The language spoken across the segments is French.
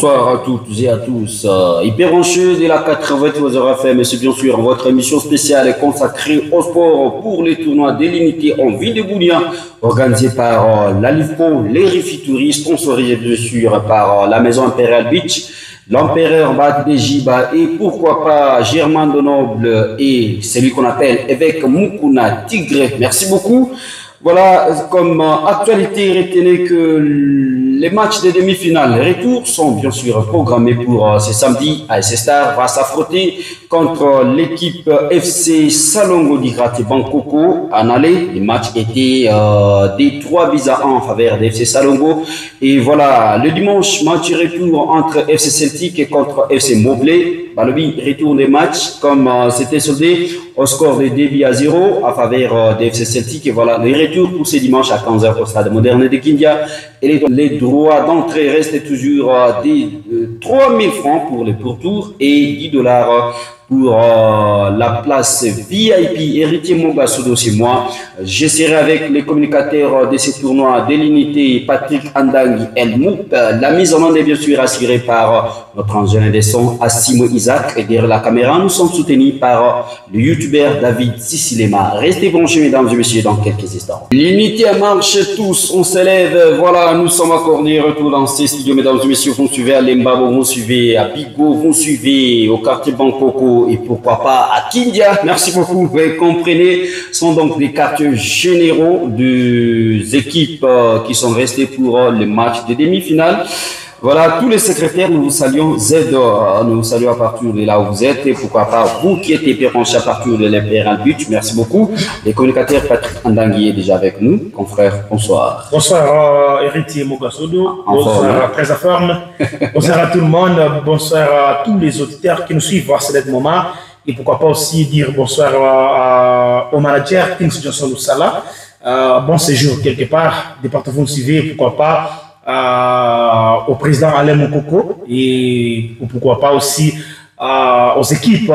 Bonsoir à toutes et à tous. Hyperancheux de la 93 FM, c'est bien sûr votre émission spéciale consacrée au sport pour les tournois délimités en ville de Boulia, organisé par l'Alifpo, les Rifitori, sponsorisé bien sûr par la Maison Impériale Beach, l'Empereur Baddejiba et pourquoi pas Germain de Noble et celui qu'on appelle évêque Mukuna Tigre. Merci beaucoup. Voilà, comme actualité, retenez que les matchs des demi-finales retour sont bien sûr programmés pour ce samedi. AS Star va s'affronter contre l'équipe FC Salongo d'Igrate Bankoko. En aller, les matchs étaient des 3 buts à 1 en faveur de FC Salongo. Et voilà, le dimanche, match retour entre FC Celtic et contre FC Mobley. Balobi retourne des matchs comme c'était soldé au score de 2-0 à faveur de FC Celtic. Et voilà, le retour pour ce dimanche à 15h au stade moderne de Kindia. Et les droits d'entrée restent toujours des 3 000 francs pour les pourtours et 10 dollars pour la place VIP. Héritier Mogasodo, c'est moi. Je serai avec les communicateurs de ce tournoi délimité, Patrick Andangi Elmoup. La mise en onde est bien sûr assurée par notre ingénieur de son, Assimo Isaac. Et derrière la caméra, nous sommes soutenus par le youtubeur David Sissilema. Restez branchés, mesdames et messieurs, dans quelques instants. L'unité marche tous, on s'élève. Voilà, nous sommes accordés. Retour dans ces studios, mesdames et messieurs. Vous suivez à Lembabo, vous suivez à Bigo, vous suivez au quartier Bankoko et pourquoi pas à Kindia. Merci beaucoup. Vous comprenez, ce sont donc les quartiers généraux des équipes qui sont restées pour les matchs de demi-finale. Voilà, tous les secrétaires, nous vous saluons. Z, nous vous saluons à partir de là où vous êtes. Et pourquoi pas vous qui êtes branchés à partir de l'Impérial Beach. Merci beaucoup. Les communicateurs, Patrick Andangui est déjà avec nous. Confrère, bonsoir. Bonsoir, Héritier Mogasodo. Bonsoir, Très à forme. Bonsoir à tout le monde. Bonsoir à tous les auditeurs qui nous suivent à ce moment. Et pourquoi pas aussi dire bonsoir au manager Kings Johnson Oussala. Bon séjour quelque part. Département suivi, pourquoi pas. Au président Alain Mokoko et pourquoi pas aussi aux équipes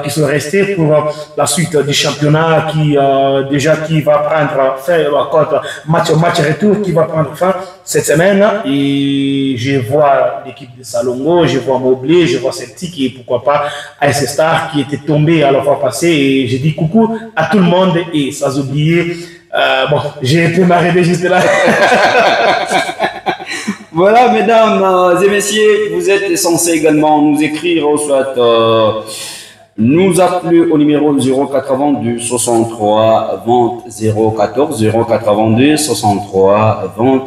qui sont restées pour la suite du championnat qui va prendre fin match retour qui va prendre fin cette semaine. Et je vois l'équipe de Salongo, je vois Mobley, je vois Celtic et pourquoi pas AS Star qui était tombé à la fois passée. Et je dis coucou à tout le monde et sans oublier bon, j'ai pu m'arrêter juste là. Voilà, mesdames et messieurs, vous êtes censés également nous écrire ou soit nous appeler au numéro 082 63 20 014 082 63 20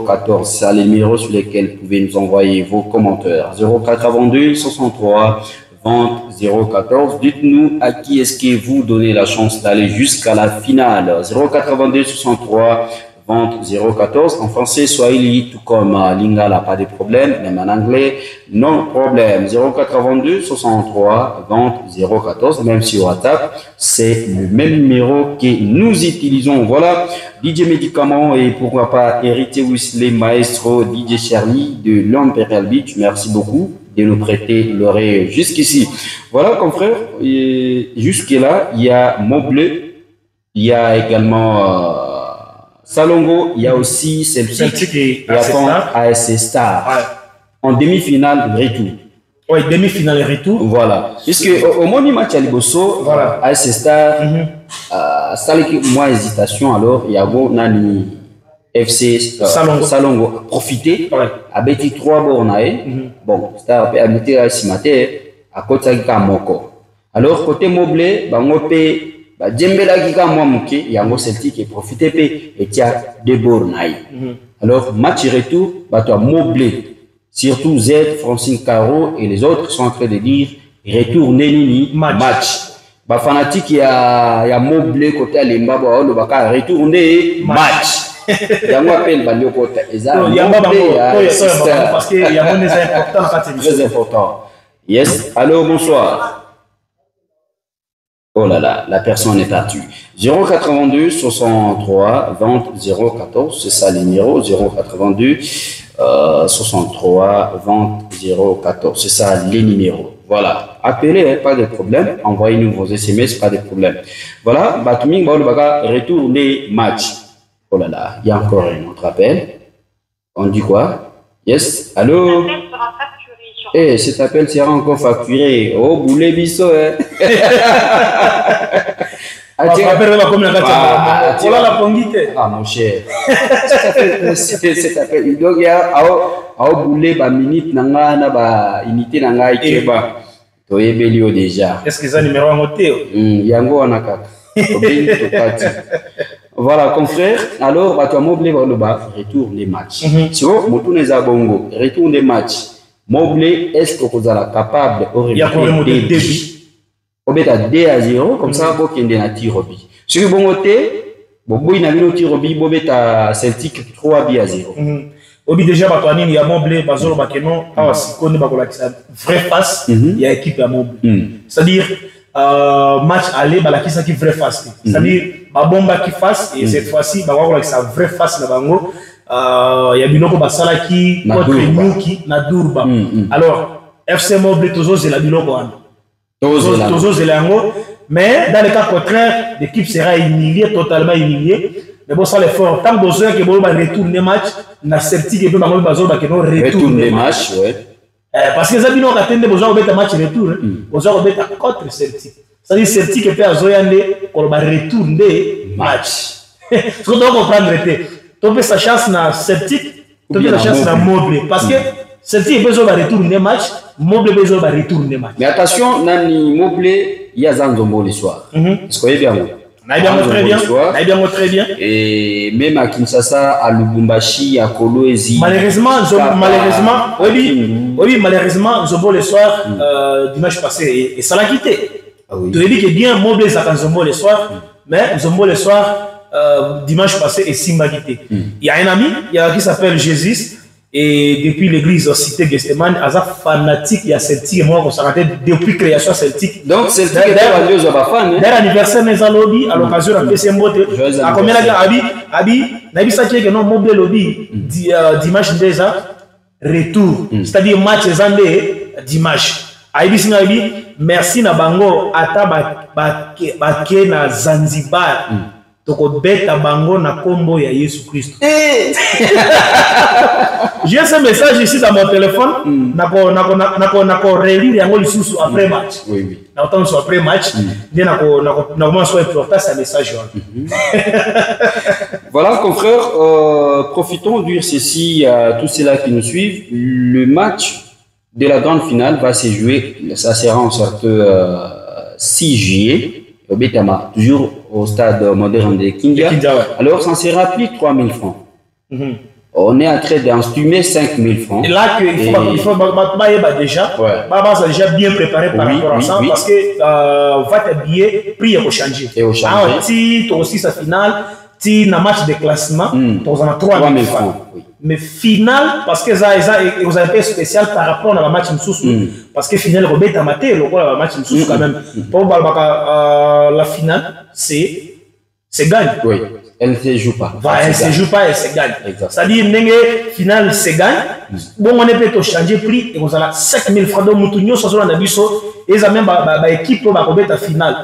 014. C'est le numéro sur lequel vous pouvez nous envoyer vos commentaires. 082 63 20 014. Dites-nous à qui est-ce que vous donnez la chance d'aller jusqu'à la finale. 082 63 20 014 en français, Swahili, tout comme Lingala, pas de problème, même en anglais, non problème. 082 63 20 014, même si au WhatsApp, c'est le même numéro que nous utilisons. Voilà, DJ Médicament et pourquoi pas Héritier Wesley, maestro DJ Charlie de l'Imperial Beach. Merci beaucoup de nous prêter l'oreille jusqu'ici. Voilà, confrère, jusque-là, il y a Mobley, il y a également Salongo, il y a aussi Celtic et AS Star. Ouais. En demi-finale, retour. Oui, demi-finale, retour. Voilà. Puisque au moment du match à Liboso, voilà. AS Star, ça moins hésitation, alors il y a Nani FC Salongo. Profiter, à Betty 3 bornae. Bon, Star a mis à Simate, à côté de Moko. Alors, côté Mobley, on peut Djembela Giga Mwamuke, Yango Celtic et profité et tia de Bornaï. Alors, match retour, toi Mobley, surtout Z, Francine Caro et les autres sont en train de dire retour Nenini, match. Fanatique, il y a Mobley côté Alimba, le Baka, retourner match. Yango appelle Bandio côté. Il y a Mobley, parce qu'il y a des importants. Très important. Yes, allô, bonsoir. Oh là là, la personne est perdue. 082 63 20 014, c'est ça le numéro. 082 63 20 014, c'est ça les numéros. Voilà, appelez, pas de problème. Envoyez-nous vos SMS, pas de problème. Voilà, Batuming Baolubaga retour des matchs. Oh là là, il y a encore un autre appel. On dit quoi? Yes, allô? sera facturé sur... Eh, cet appel sera encore facturé. Oh, boulet bisso, hein. Ah, mon cher. Cet appel, donc il y a boulet, minute, unité, déjà. Est-ce que ça numéro en hôtel? Yango anaka. Voilà, confrère. Alors, tu as moblé le bas, retourne les matchs. Tu vois, Moutouné Zabongo, retourne les matchs. Moblé, est-ce que vous êtes capable de des débits? Vous êtes 2-0, comme ça, vous avez un tir au but. Si vous avez un tir au but, vous êtes Celtic 3-0. Obi déjà il y a Moblé, Bazolo Bakeno, vraie face, il y a équipe à Moblé. C'est-à-dire, match aller, qui est vraie face. C'est-à-dire, ma bombe qui face, et cette fois-ci, c'est vraie face. Il y a Biloko Basala qui contre Nuki, Nadurba. Alors, FC Moblé, toujours, c'est la Biloko. Toujours, c'est la mais dans le cas contraire, l'équipe sera humiliée, totalement humiliée. Mais bon, ça l'effort. Tant que vous avez retourner les matchs, na Celtic et Bambo Bazol retourne les matchs. Parce que Zabino a atteint besoin de match retour. Vous avez contre Celtic. C'est-à-dire Celtic est à Zoyande pour retourner les matchs. Ce qu'on doit comprendre, tu as sa chance na Celtic, tu as sa chance na Moblé. Parce que Celtic est besoin de retourner les matchs, Moblé est besoin de retourner les matchs. Mais attention, Nani Moblé, il y a Zanzombo le soir. Est-ce que vous bien? Très bien. Et même à Kinshasa, à Lubumbashi, à Kolwezi. Malheureusement, Zombo le soir, dimanche passé, et ça l'a quitté. Tu as dit que bien Moblé à Zombo le soir, mais Zombo le soir, dimanche passé, et Simba quitté. Il y a un ami qui s'appelle Jésus. Et depuis l'église Cité Gesteman, il est fanatique, il y a Celtic, et moi, on s'est arrêté depuis création Celtic. Donc, Celtic est un fan. Dès l'anniversaire de mes lobby, à l'occasion de PC Mbote, à combien Abi, Nabi Saché, que non, Moblé lobby, dimanche déjà, retour. C'est-à-dire match Zandé, dimanche. Abi Sinabi, merci na bango, ata bake na Zanzibar. Toko beta bango na kombo ya Yesu Christ. J'ai ce message ici dans mon téléphone. Nako relire yango lisusu après match. Oui. Na autant soit après match, bien nako soit important ce message. Voilà, confrères, profitons de dire ceci à tous ceux-là qui nous suivent. Le match de la grande finale va se jouer, ça sera en sorte 6 juillet. Au Betama, toujours au stade moderne de Kindia. Alors, ça sera plus 3 000 francs. On est en train d'instumer 5 000 francs. Et là, il faut déjà, c'est déjà bien préparé par rapport à ça, parce que votre billet, prix est changer. Si tu as aussi sa finale, si tu as un match de classement, tu as 3 000 francs. Mais final, parce que ça vous avez fait spécial par rapport à la match Moussou. Parce que final, Robert Amaté, le match Moussou quand même. Pour la finale, c'est gagne. Oui, elle ne se joue pas. Elle ne se joue pas, elle se gagne. C'est-à-dire, la finale, c'est gagne. Bon, on est peut-être changer prix et vous avez 5 000 francs de Moutounio, ça sera et ça même l'équipe pour la finale.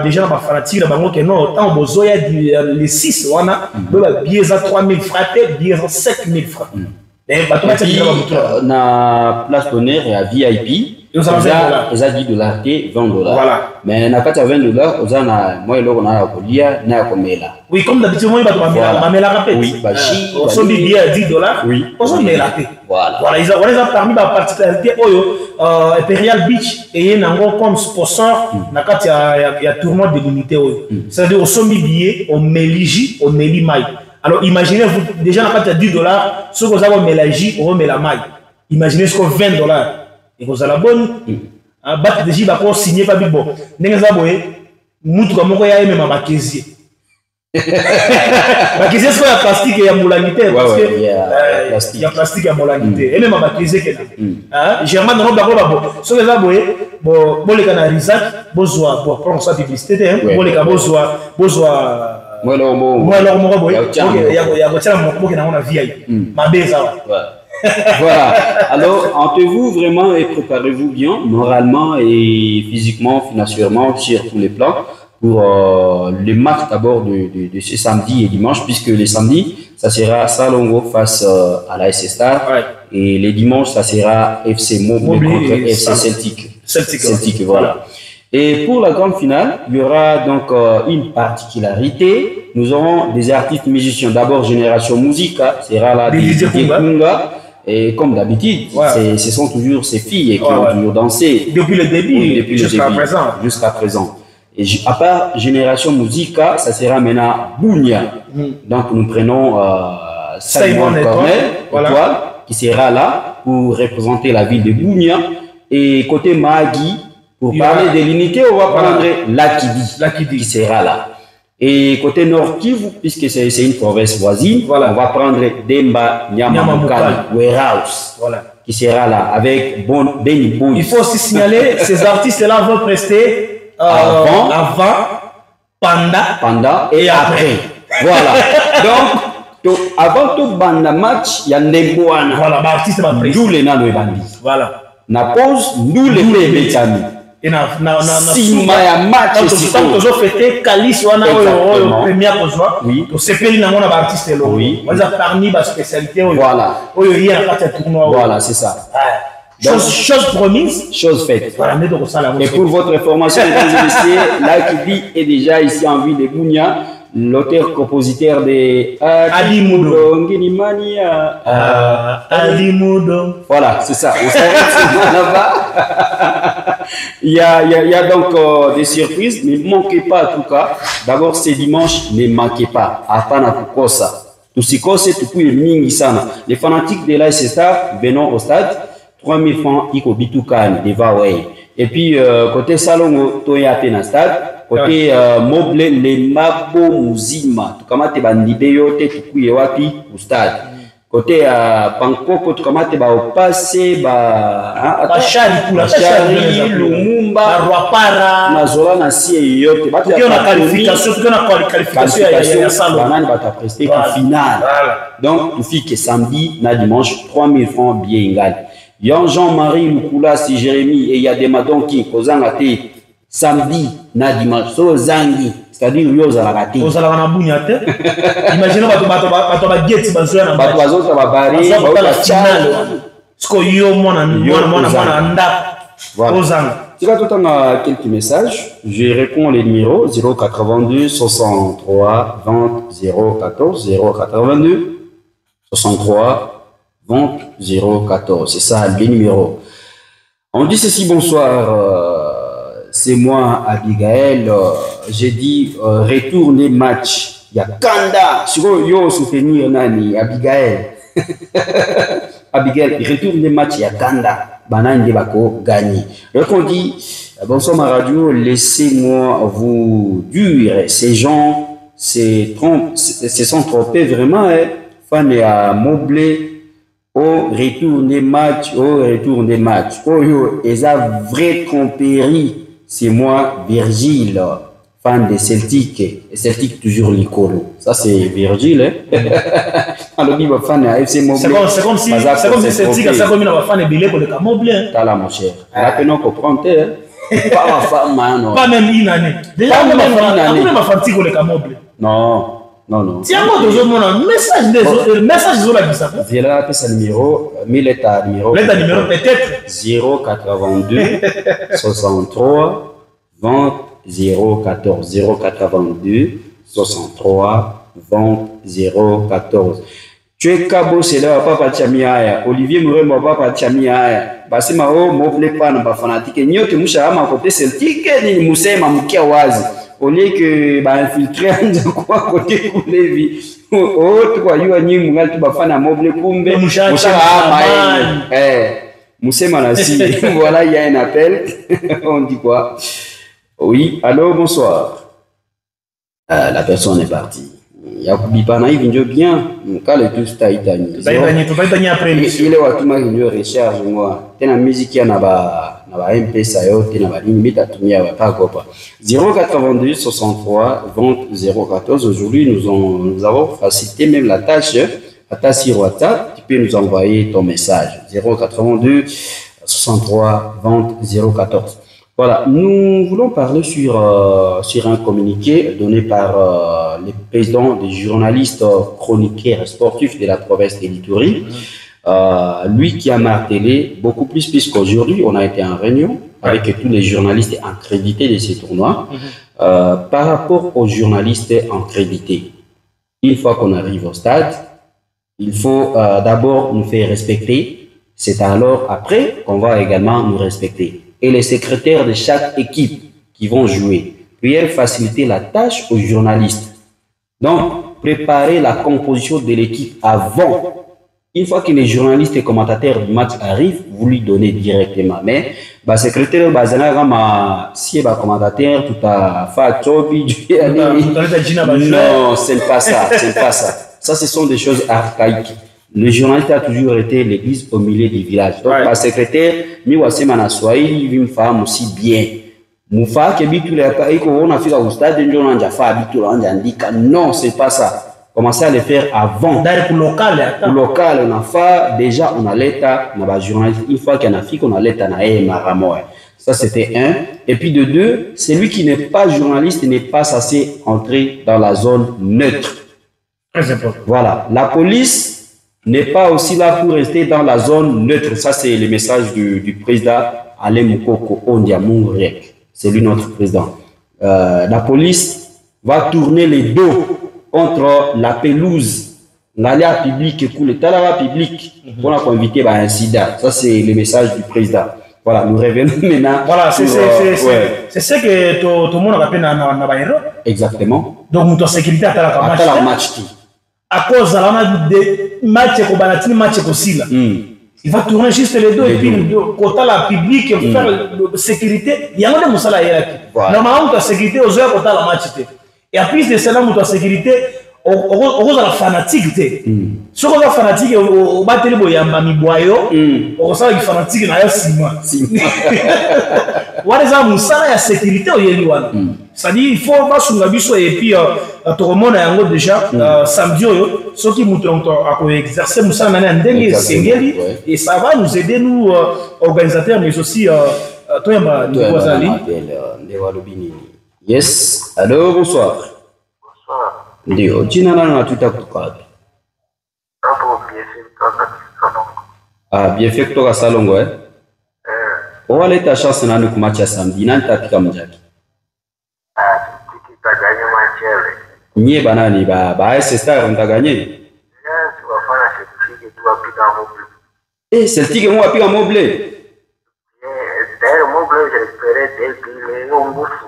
Déjà, dans la fanatique, autant besoin les 6, on a bien 3 000 francs, bien 5 000 francs. Na place d'honneur et à VIP, ils ont $10, $20. Voilà. Mais na pas $20, ils ont moi et on a na komela. Oui, comme d'habitude, moi, il rappelle. Oui, bachi. On s'en dit à $10. Oui. On s'en met là. Voilà. Ils ont parmi la particularité, Imperial Beach et il comme sponsor, il y a tournoi délimité. C'est-à-dire, on s'en dit on m'élige, on m'élit maille. Alors imaginez, vous, déjà, quand il y a $10, ce que vous avez mélangé, on met la maille. Imaginez ce que $20. Et vous avez la bonne. Bat déjà, vous signé pas bon. N'est-ce pas, vous avez comme vous avez même ma casier. Ma casier, c'est quoi la plastique et la moulangité? Parce que il y a plastique et la moulangité. Et même ma casier, Germain, non, d'accord, ce que vous avez, bon, les canarisages, besoin, bon, prendre ça publicité, bon, les gars, besoin. Moi, voilà. Alors, hantez-vous vraiment et préparez-vous bien, moralement et physiquement, financièrement, sur tous les plans, pour les matchs d'abord de ce samedi et dimanche, puisque les samedis, ça sera Salongo face à la SC Star, et les dimanches, ça sera FC Moblé contre FC Celtic. Celtic, voilà. Et pour la grande finale, il y aura donc une particularité. Nous aurons des artistes musiciens. D'abord, Génération Musica, sera là DJ Kunga. Et comme d'habitude, ce sont toujours ces filles qui ont toujours dansé. Depuis le début, jusqu'à présent. Jusqu'à présent. Et à part Génération Musica, ça sera maintenant Bounia. Donc nous prenons Simon Cornell, qui sera là pour représenter la ville de Bounia. Et côté Magui, pour parler de l'unité, on va prendre Lakidi qui sera là. Et côté Nord Kivu, puisque c'est une province voisine, on va prendre Demba Nyamamukali Warehouse, qui sera là avec Benny Boy. Il faut aussi signaler, ces artistes-là vont prester avant, pendant et après. Voilà. Donc, avant tout banda match, il y a Ndembouana. Voilà, l'artiste va prester. Nous les nano et bandits. Voilà. Na pause, nous les bébétami. Et na match toujours fêté Calice wana au premier besoin. Oui. To sepeli na mona artiste là. Oui. On a parmi ba spécialité. Voilà. Oyo hier à la tournoi. Voilà, c'est ça. Chose promise, chose faite. Voilà, et pour votre information, mesdames et messieurs, Lakidi est déjà ici en ville de Bounia, l'auteur-compositeur de Ali Mudo. Ali Mudo. Voilà, c'est ça. Il y a donc des surprises, ne manquez pas en tout cas. D'abord, c'est dimanche, ne manquez pas. Apana kukosa. Tusikose tukuye mingi sana. Les fanatiques de l'AS Star venons au stade. 3000 francs, iko bitukan, deva way. Et puis, côté Salongo, toya pena stade. Côté Moblé, les mabo muzima. Tukamate bandibe yote, tukuye wapi, au stade. Côté Pankoko, tukamate ba opase, Bachari, Lumumba, Rwapara, Nazola, Nasi et yote. Tuki on a qualification, ya Salongo. Banane bata presté pour finale. Donc, tu fais que samedi, na dimanche, 3000 francs, bien égal. Jean-Marie Mukula, si Jérémy et il y a des madons qui kozanga te samedi na dimanche so zangi, c'est-à-dire yo za la raté. Ozala na bunya te. Imaginez bato ba geti bazoya na bato bazo ba bari ba channel. Sko yo mwana nda. Ozanga. Tu vas tout en quelques messages. Je réponds les numéros 082 63 20 014 082 63 20 014, c'est ça le numéro. On dit ceci, bonsoir, c'est moi Abigail, j'ai dit retourner match, il y a Kanda, sur yo soutenir Nani, Abigail, Abigail, retourner match, il y a Kanda, Banane Debako gagné. Donc on dit, bonsoir ma radio, laissez-moi vous dire, ces gens se sont trompés vraiment, fan à Moblé. Au retour des matchs, oh yo, ils a vrai tromperie. C'est moi, Virgile, fan de Celtic. Et Celtic toujours l'icône. Ça c'est Virgile, hein. Alors il va fan de FC Moblé. C'est comme si Celtic a ça comme il va fan de Bilé pour le cas Moblé. T'as là mon cher. Rappelons qu'on prend terre. Pas ma femme, man. Pas même une année. Déjà même ma fatigue pour le cas Moblé. Non. Non. Tiens, moi, toujours, mon message de la guisa. Voilà, c'est le numéro. Mais l'état numéro. Peut-être. 082 63 20 014. 082 63 20 014. Tu es Cabo, c'est là, papa Tchamiaya. Olivier Mouremba, papa Tchamiaya. Basi mao, moble pas, non, pas fanatique. Nyote moucha, ma côté celtique, ni moussé, ma moukia wazi. Au lieu que infiltrer un quoi côté coulevi autre quoi yo anyi mungal tu bafana mobile kumbe moussa moussa manasi. Voilà, il y a un appel. On dit quoi? Oui, allô, bonsoir. La personne est partie. Yakubi Panaï vient bien. Quand le tout taïtani. Taïtani après. Il est watuma qui recharge moi. Tena musique ya na ba MP ça yo tena ba limite à tumia ba kopa. 082 63 20 014. Aujourd'hui nous avons facilité même la tâche. À sur WhatsApp, tu peux nous envoyer ton message. 082 63 20 014. Voilà, nous voulons parler sur un communiqué donné par le président des journalistes chroniqueurs sportifs de la province de l'Ituri. Lui qui a martelé beaucoup plus, puisqu'aujourd'hui, on a été en réunion avec tous les journalistes accrédités de ces tournois. Par rapport aux journalistes accrédités, une fois qu'on arrive au stade, il faut d'abord nous faire respecter. C'est alors après qu'on va également nous respecter. Et les secrétaires de chaque équipe qui vont jouer, prière faciliter la tâche aux journalistes. Donc, préparer la composition de l'équipe avant. Une fois que les journalistes et commentateurs du match arrivent, vous lui donnez directement. Mais, secrétaire, si le commentateur, tout à fait, non, c'est pas ça, c'est pas ça. Ça, ce sont des choses archaïques. Le journaliste a toujours été l'église au milieu du village. Donc, ma secrétaire, Miwase Manaswaï, il me fait aussi bien. Moufa, qui habite les pays qu'on a fait au stade, non, c'est pas ça. Commencez à le faire avant. Pour local, on a fait, déjà, on a l'état, on a journaliste, une fois qu'il y en a fait, on a l'état, on a Maramoy. Ça, c'était un. Et puis de deux, celui qui n'est pas journaliste n'est pas censé entrer dans la zone neutre. Très important. Voilà. La police n'est pas aussi là pour rester dans la zone neutre. Ça, c'est le message du président Alain Moukoko Ondiamourek. C'est lui notre président. La police va tourner les dos contre la pelouse. L'aléa public pour le talent public pour inviter à un incident. Ça, c'est le message du président. Voilà, nous revenons maintenant. Voilà, c'est ce que tout le monde appelle dans Baïro. Exactement. Donc, notre sécurité à la match. À cause de la match aussi. Il va tourner juste les deux et puis côté la public faire la sécurité. Il y a un de ça normalement la sécurité aux heures côté la match. Et en plus de cela, notre sécurité au la fanatique. Si on est fanatique, on va télé boyamba mi boyo. On sait que fanatique na yasima. What is ça musala ya sécurité au yeliwana. C'est-à-dire il faut pas sur biso et puis tout le monde a yango déjà samedi ceux qui montrent à exercer musala na ndenge sengeli et ça va nous aider nous organisateurs mais aussi toi Ndewazali. Yes, allô, bonsoir. Bonsoir. Ndio, jina nani natuita kutoka wapi? Bienfait kutoka Salongo eh? Owaleta chance nani kumacha samedi nani tapika mjaki? Tutaganya machele. Nye banani ba AS Star mtaganye? Yes, wafanya Celtic tu apika moble. Celtic mo apika moble? D'ailleurs moble j'espérais depuis le ngufu.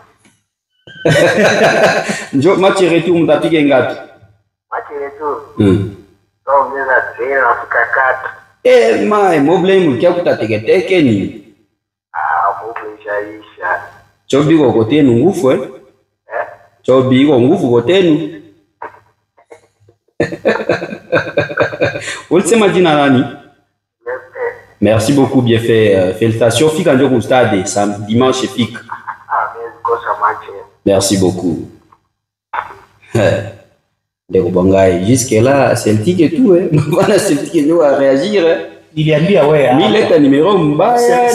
Njo match retour mtapige ngapi? Match retour. Donc nina tena nafika 4. Mai moble mkia kutateketeke ni. Moble jaisha. Chobi ko kotenu ngufu eh? Chobi ko ngufu kotenu. Ulisema jina nani? Merci beaucoup, bien fait. Félicitations. Fika njo ku stade dimanche fika. Merci beaucoup. Jusque-là, Celtic et tout, hein. Voilà, Celtic nous a réagir. Il y a bien, ouais. Il est un numéro mbaya.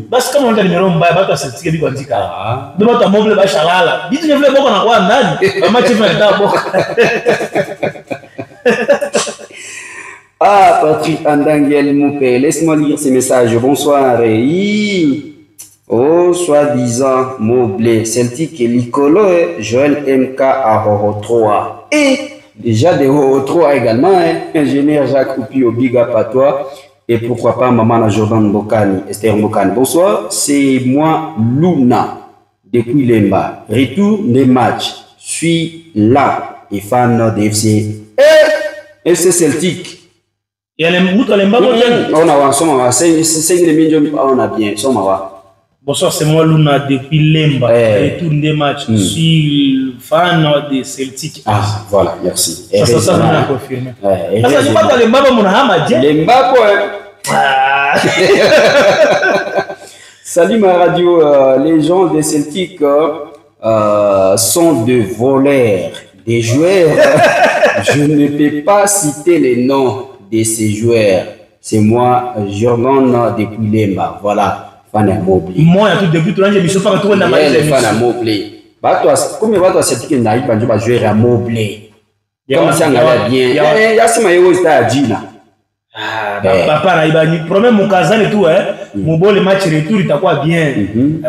Parce que mon numéro mbaya, bah, Celtic est dit quoi. De votre mobile, bah, chalala. Dites, je voulais beaucoup en avoir un âne. Maman, tu m'as d'abord. Patrick Andanguel Moupé, laisse-moi lire ces messages. Bonsoir. Oh, soi-disant Moblé, Celtic et Licolo, Joël MK à Roro 3. Et déjà de Roro 3 également, ingénieur Jacques Oupio, big up à toi. Et pourquoi pas Maman Jordan Mbokani, Esther Mbokani. Bonsoir, c'est moi Luna, depuis Lemba. Retour des matchs. Suis là et fan de FC. FC Celtic. Il y a les moutons, les mbabos. On a bien, bonsoir, c'est moi Luna depuis Lemba. Retour des matchs. Je suis fan de Celtic. Voilà, merci. Ça nous a confirmé. Ça dit pas dans les mbabos, mon hama, les mbabos, salut ma radio, les gens de Celtic sont de voleurs, des joueurs. Je ne peux pas citer les noms de ces joueurs. C'est moi, Jordan depuis Lemba. Voilà. fan ya Mobley. Moi tout depuis tout l'année mission pas tout na mal. Les fan ya Mobley. Bato comme bato Celtic na iba njo ba jouer ya Mobley. Comme ça ngala bien. Ya sema yo sta Gina. Papa na iba ni problème mukazane tout mon bon le match retour itakuwa bien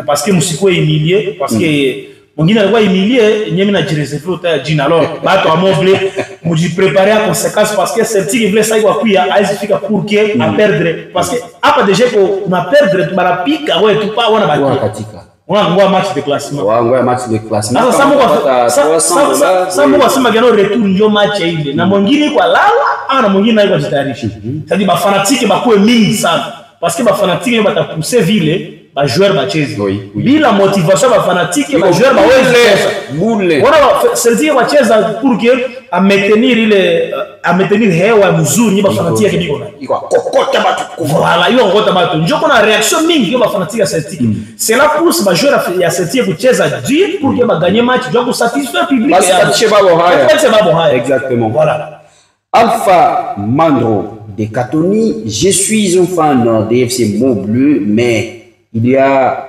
parce que musiko humilié parce que mongina alikuwa humilié nyemi na jirese flota Gina alors bato a Mobley muji préparer à conséquence parce que Celtic voulait ça kwa kuya aizifika pour que a perdre parce que apa déjà ko na perdre bala pika ouais tout pas wana katika on a match de classement. On a match de classement. Ça moi sema gano retour ndio match ile. Na mwingine kwa lala, na mwingine kwa jitayarisha. C'est-à-dire ba fanatique ba kwa mingi sana. Parce que ba fanatique ba ta pousser vile, ba joueur ba cheze. Bila motivation ba fanatique ba joueur ba boule. Wana Celtic ba cheza pour que a maintenir hewa mzuri ba fanatique biko na. Iko kokota batu. Voilà, yo ngota batu. Njoko na réaction mingi ba fanatique Celtic. C'est là pousse ba joueur ya Celtic kucheza dur pour que ba gagner match, donc satisfaire public. Exactement. Voilà. Alpha Mandro de Katoni, je suis un fan des FC Montbleu, mais il y a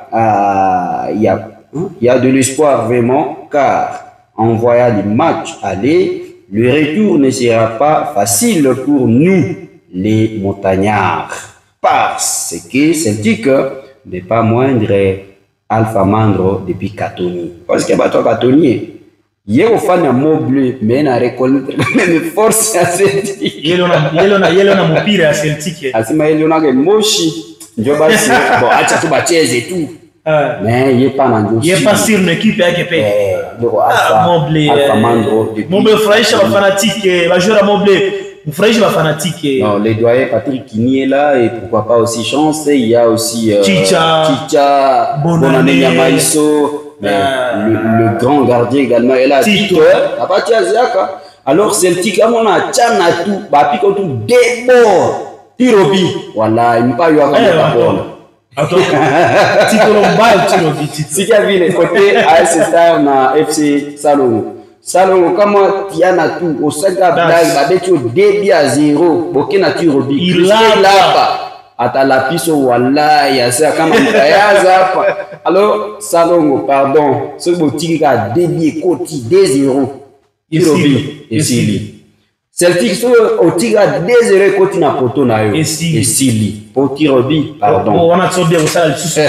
de l'espoir vraiment, car en voyant les matchs aller, le retour ne sera pas facile pour nous, les montagnards, parce que Celtic n'est pas moindre Alpha Mandro depuis Katoni. Parce que toi Katoni, il y a un fan de Montbleu, mais il a reconnaître même force à Celtic. Il y a un pire à Celtic. Asima il y a un mochi. Je vois si bon, acha tu bacheze et tout. Mais il est pas dans il est pas sur une équipe avec paix. Montbleu. Alpha Mandro. Montbleu fraîche va fanatique, va jouer à Montbleu. Fraîche va fanatique. Non, les doyens Patrick Kini est là et pourquoi pas aussi Chance. Il y a aussi Chicha, Bonane Yamaiso. Le grand gardien également est là. Tito. Alors Celtic, on a tchana tout, bapi contre tout débord. Tirobi. Voilà, il n'y a pas eu à attends. Tito Lomba Tirobi. Si tu as vu les côtés AS Star na FC Salongo. Salongo, comment Tiana tout, au Saga Blague, Babetu 2-0, Bokena Tirobi. Il a ata la piso wallahi yasa kama mtayaza hapa. Alors Salongo pardon ce botiki ka débit koti 2-0 Tirobi esili Celtic so otiga 2-0 koti na poto na yo esili pour Tirobi pardon on a tsobia usala susu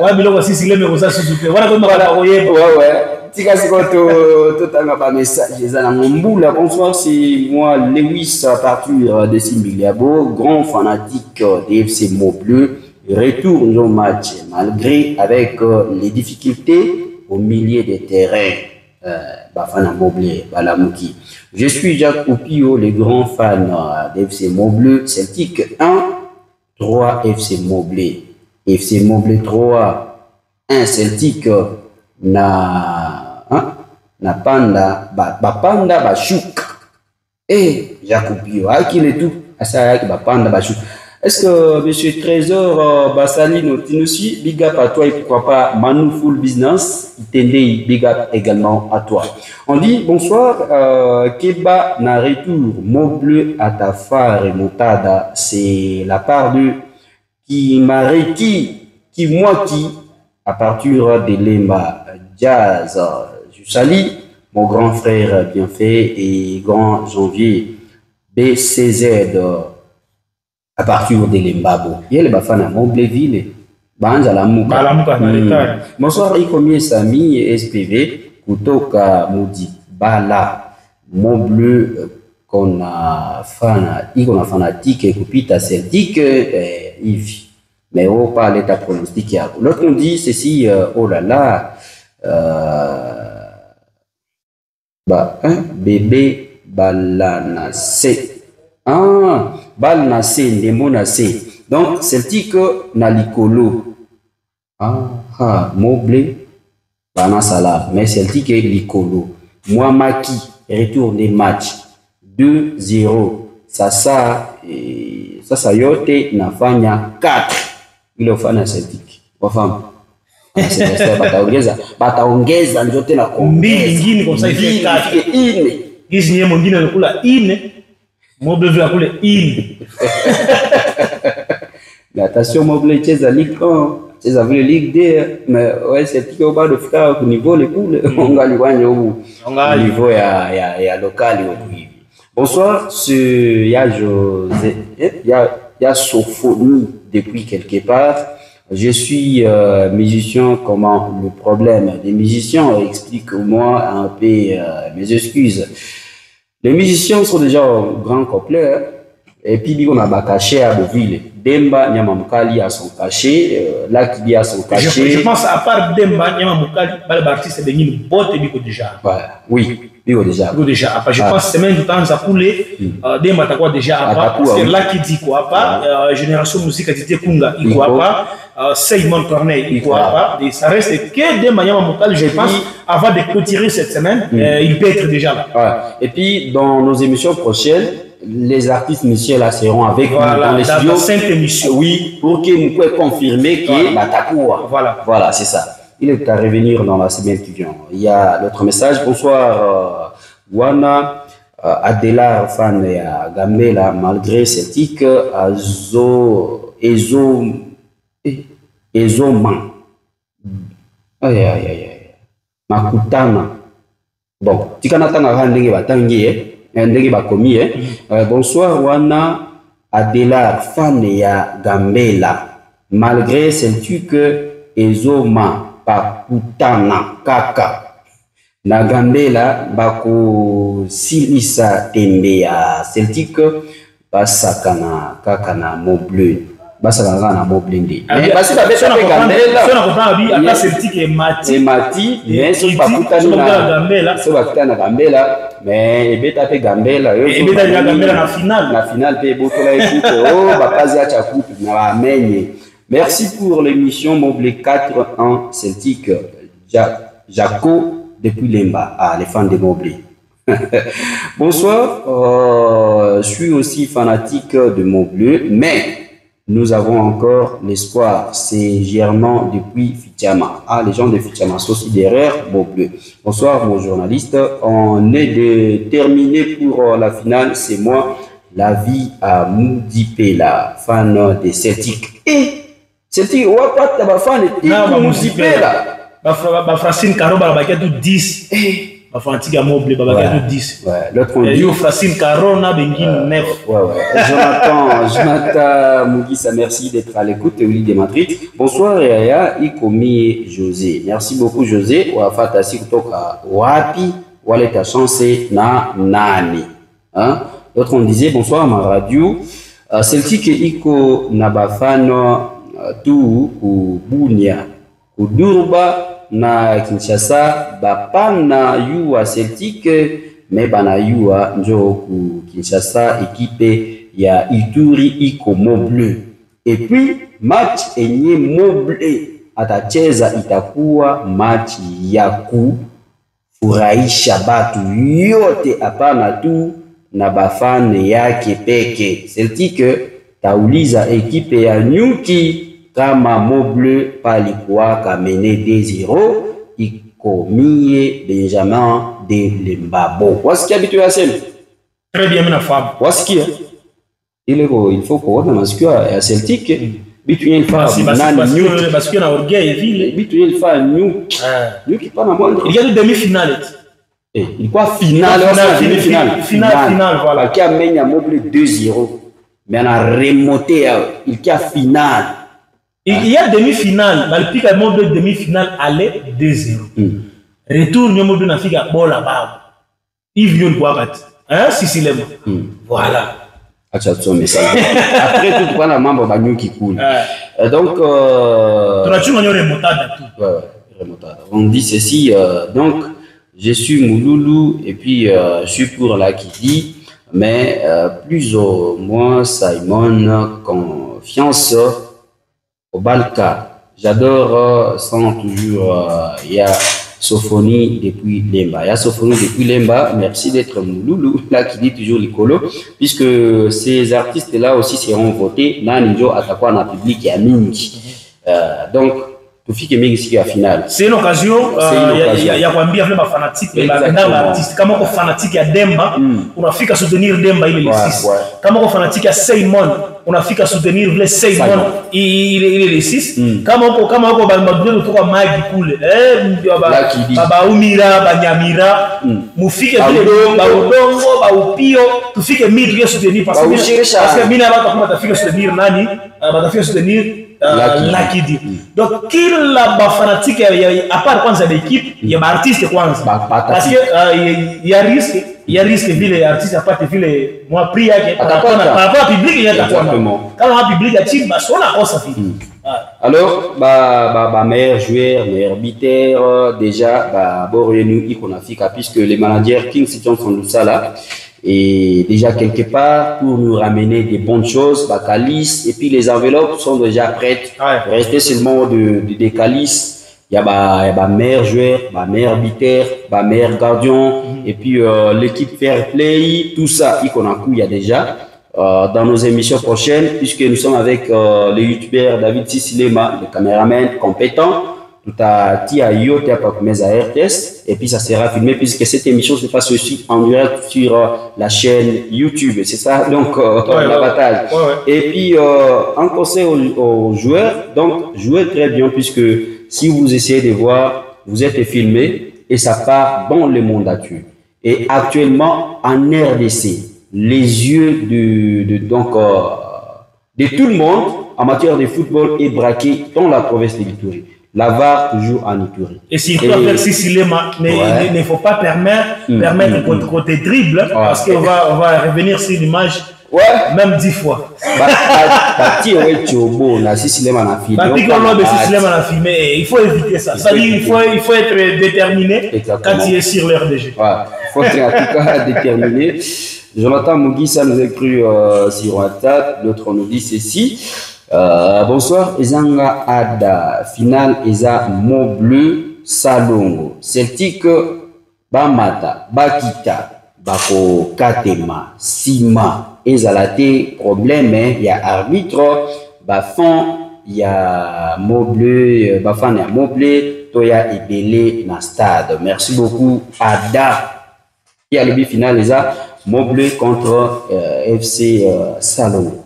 wa biloko sisi leme ko sa susu wana ko mala oyebo ouais tika siko to tanga ba message ezana ngombula. Bonsoir, c'est moi Lewis à partir de Simbiliabo, grand fanatique des FC Montbleu. Retour au match malgré avec les difficultés au milieu des terrains. Bafana Montbleu, Balamuki. Je suis Jacques Oupio, le grand fan des FC Montbleu. Celtic 1, 3 FC Montbleu. FC Montbleu 3, 1 Celtic na panda bapanda bashuka Jacobio akile tout asa yaki bapanda bashuka. Est-ce que monsieur Trésor Basali Notinosi, big up à toi et pourquoi pas Manu Full Business Itendei, big up également à toi. On dit bonsoir Keba na retour Montbleu à ta phare et montada, c'est la part de qui à partir de Lemba Jazz. Je salue mon grand frère Bienfait et grand janvier BCZ à partir de Lembabo. Il y a les bafana Montbleville, Banja la Mouka. Bonsoir, Ikomie Sami SPV, Kutoka Moudi Bala, Montbleu, qu'on a fanatique et Kupita Celtic, Yves. Mais on parle d'état pronostic. L'autre on dit ceci, oh là là, bébé balanacé. Ah, balanacé, démonacé. Donc, Celtic na likolo. Ah, Montbleu, banasala. Mais Celtic est likolo. Moi, Maki, retour des matchs. 2-0. Ça yote nafanya 4. Ile ufanya Celtic. Wafahamu? Bataongeza ndio tena mbili nyingine kwa sasa ifike 4. Hizi nyingine mwingine anakula 4. Mobleu vile kule 4. attention, Mobley, tu es à Ligue 1, tu es à la Ligue 2, mais ouais, c'est au bas de faire au niveau les poules, on va au niveau local. Bonsoir, il y a José, il y a Sophonie depuis quelque part. Je suis musicien, comment le problème des musiciens, explique-moi un peu mes excuses. Les musiciens sont déjà au grand complet, et puis on a caché à Beauville. Demba Nyamamukali a son cachet, Lakidi a son cachet. Je pense à part Demba Nyamamukali, l'artiste est devenu une botte déjà. Voilà. Oui, Bigo déjà. Bigo déjà. Je pense que semaine du temps, ça coulé. Demba t'as quoi déjà à part. Parce que Lakidi quoi pas. Génération musique Adité Kunga, il quoi pas. Seymour Corneille, il quoi pas. Ça reste que Demba Nyamamukali, je pense, avant de clôturer cette semaine, il peut être déjà là. Ouais. Et puis, dans nos émissions prochaines, les artistes musiciens là seront avec nous dans les studios. Oui, pour que nous puissions confirmer que Batakoua. Voilà, c'est ça. Il est à revenir dans la semaine qui vient. Il y a l'autre message. Bonsoir, Wana. Adela, fan de Gambela, malgré Celtic, Ezoman. Makutana. Bon, Tikanatanga Handenge Batangi, Ndenge Bakomi. Bonsoir, Wana. Adela, fan de Gambela, malgré Celtic, Ezoma, Pakutana, Kaka. Na Gambela, bako silisa tembe ya Celtic, basakana kakana Mobleu, basakana na Moblende. Mais parce que basa pe Gambela, ça na comprendre bi ata Celtic et Mati, mais so bakutana na Gambela, so bakutana na Gambela, mais ebeta pe Gambela, ebeta ya Gambela na finale pe botola écoute, oh bapazi acha coupe na amenye. Merci pour l'émission Mobleu 4 Celtic, Jaco depuis Lemba, les fans de Mobleu. Bonsoir, je suis aussi fanatique de Mobleu, mais nous avons encore l'espoir. C'est Germain depuis Fitiama. Les gens de Fitiama sont aussi derrière Mobleu. Bonsoir, mon journaliste. On est terminé pour la finale. C'est moi, la vie à Moudipela, fan de Celtic. Et Celtic, on va pas fan de Moudipela. Francine Caro babakia tout 10 bafantika Mobleu babakia tout 10 l'autre yo Francine Caro na bengi 9 Jonathan Mugisa, merci d'être à l'écoute. Willy de Madrid. Bonsoir Yaya Ikomi José, merci beaucoup José wafata si kutoka wapi wale ta chance na nani l'autre on disait bonsoir ma radio Celtic iko na bafano tu Bunia Udurba na Kinshasa bapana yua Celtic mais bana yua njo ku Kinshasa équipe ya Ituri iko Mobleu et puis match enye Mobleu atacheza itakuwa match ya kufurahisha batu yote hapana tu na bafane yake peke. Celtic tauliza equipe ya Nyuki kama Mobleu palikuwa kamene 2-0 ikomie Benjamin de Lembabo. Wasikia bitu ya sema? Très bien mina famu. Wasikia? Il faut kuona masikio ya Celtic bitu il fa nani Nyuki parce que na orgueil vile bitu il fa Nyuki. Nyuki pana mwanda. Il y a une demi-finale. Ilikuwa finale voilà qui a mené Mobleu 2-0 mais on a remonté il y a finale. Il y a demi-finale, Malpique a Mobleu demi-finale aller 2-0. Retour Mobleu na fika bola baba. Il vient de voir Sicilien. Voilà. Après tout prend la membre bagnou qui coule. Donc remontada. On dit ceci donc je suis Mouloulou et puis je suis pour la qui dit mais plus ou moins Simon confiance au Balka. J'adore sans toujours il y a Sophonie depuis Lemba. Il y a Sophonie depuis Lemba. Merci d'être Mouloulou là qui dit toujours l'icolo puisque ces artistes là aussi seront votés. Nanijo atakwa na public ya mingi. Donc tufike mingi siku ya finale. C'est une occasion, il y a kwambia vile fanatique dans l'artiste. Kama uko fanatique ya Demba, unafika soutenir Demba ile le 6. Kama uko fanatique ya Simon, unafika soutenir vile Simon ile le 6. Kama uko ba madule kutoka Magi kule, baba Umira, Banyamira, mufike vile ba Udongo, ba Upio, tufike mid ya soutenir parce que mina bata kuma tafika soutenir nani? Batafika soutenir Lakidi. Donc kila ba fanatique à part kwanza l'équipe, il y a ba artiste kwanza. Parce que il y a risque vile artiste apate vile moi prix yake par rapport au public il y a quoi. Quand le public a tiré ba sona kosa vile. Alors meilleur joueur, meilleur buteur déjà Borenu Ikonafika puisque les managers King Situation sont ça là. Et déjà quelque part pour nous ramener des bonnes choses, calice et puis les enveloppes sont déjà prêtes. Restez seulement des calices. Il y a meilleur joueur, meilleur buteur, meilleur gardien et puis l'équipe fair play, tout ça il y a déjà dans nos émissions prochaines puisque nous sommes avec le youtubeur David Sissilema, le caméraman compétent. Tout à tia yote hapa kumeza RTS et puis ça sera filmé puisque cette émission se passe aussi en direct sur la chaîne YouTube, c'est ça donc l'abattage. Et puis un conseil aux joueurs, donc jouez très bien puisque si vous essayez de voir, vous êtes filmé et ça part dans le monde entier. Et actuellement en RDC, les yeux de tout le monde en matière de football est braqué dans la province de l'Ituri. La VAR toujours en Ituri. Et si tu veux Sissilema, il ne faut pas permettre côté dribble parce qu'on va revenir sur l'image même 10 fois. Il faut éviter ça. Il faut être déterminé. Exactement. Quand il est sur l'heure de jeu. Il faut être en tout cas déterminé. Jonathan Mugisa nous a écrit sur WhatsApp, l'autre nous dit ceci. Bonsoir, Ezanga Ada, finale Eza Mont Bleu Salongo, Celtic Bamata, Bakita, Bako Katema, Sima, Ezalate, problème, il y a arbitre, Bafan, il y a Mont Bleu, Bafan, il y a Mont Bleu, Toya et Belé na stade. Merci beaucoup, Ada. Il y a le final Eza Mont Bleu contre FC Salongo.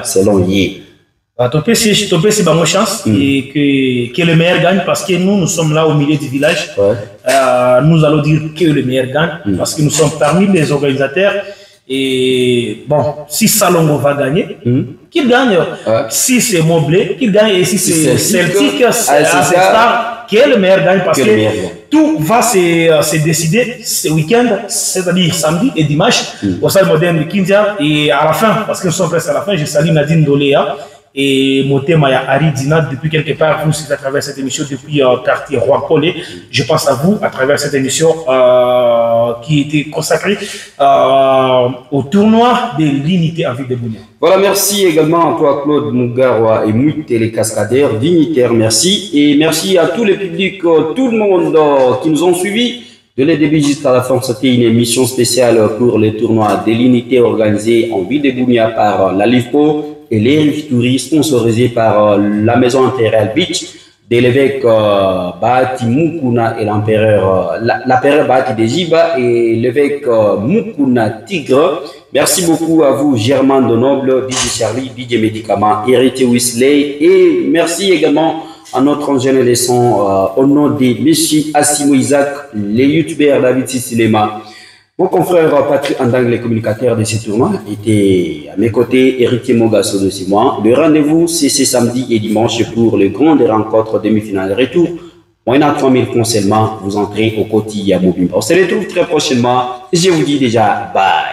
Selon Yé. Topé, c'est bonne chance et que le meilleur gagne parce que nous sommes là au milieu du village. Nous allons dire que le meilleur gagne parce que nous sommes parmi les organisateurs. Et bon, si Salongo va gagner, qu'il gagne. Si c'est Montblé, qu'il gagne. Et si c'est Celtic, c'est Star, qui est le meilleur gagne parce que tout va se décider ce week-end, c'est-à-dire samedi et dimanche, au stade moderne de Kindia. Et à la fin, parce que nous sommes presque à la fin, je salue Nadine Doléa. Et Motemaya Aridina, depuis quelque part, vous, c'est à travers cette émission, depuis quartier Roi-Collet, je pense à vous, à travers cette émission qui était consacrée au tournoi de l'unité en ville de Bounia. Voilà, merci également à toi, Claude Mugarwa et Moutte, les cascadeurs, dignitaires, merci. Et merci à tous les publics, tout le monde qui nous ont suivis. De le début jusqu'à la fin, c'était une émission spéciale pour le tournoi de l'unité organisé en ville de Bounia par la LIFPO et les touristes sponsorisés par la maison impériale Beach de l'évêque Bahati Mukuna et l'empereur Bahati Dejiba et l'évêque Mukuna Tigre. Merci beaucoup à vous, Germain Donoble, DJ Charlie, DJ Médicament, Héritier Wisley et merci également à notre ingénieur de son au nom de M. Assimo Isaac, les youtubeurs David Sissilema. Mon confrère Patrick Andang, le communicateur de ce tournoi, était à mes côtés, Héritier Mogasso de 6 mois. Le rendez-vous, c'est ce samedi et dimanche pour le grand rencontre demi-finale retour. Moyennant 3000 francs seulement, vous entrez au quotidien Mobimba. On se retrouve très prochainement. Je vous dis déjà bye.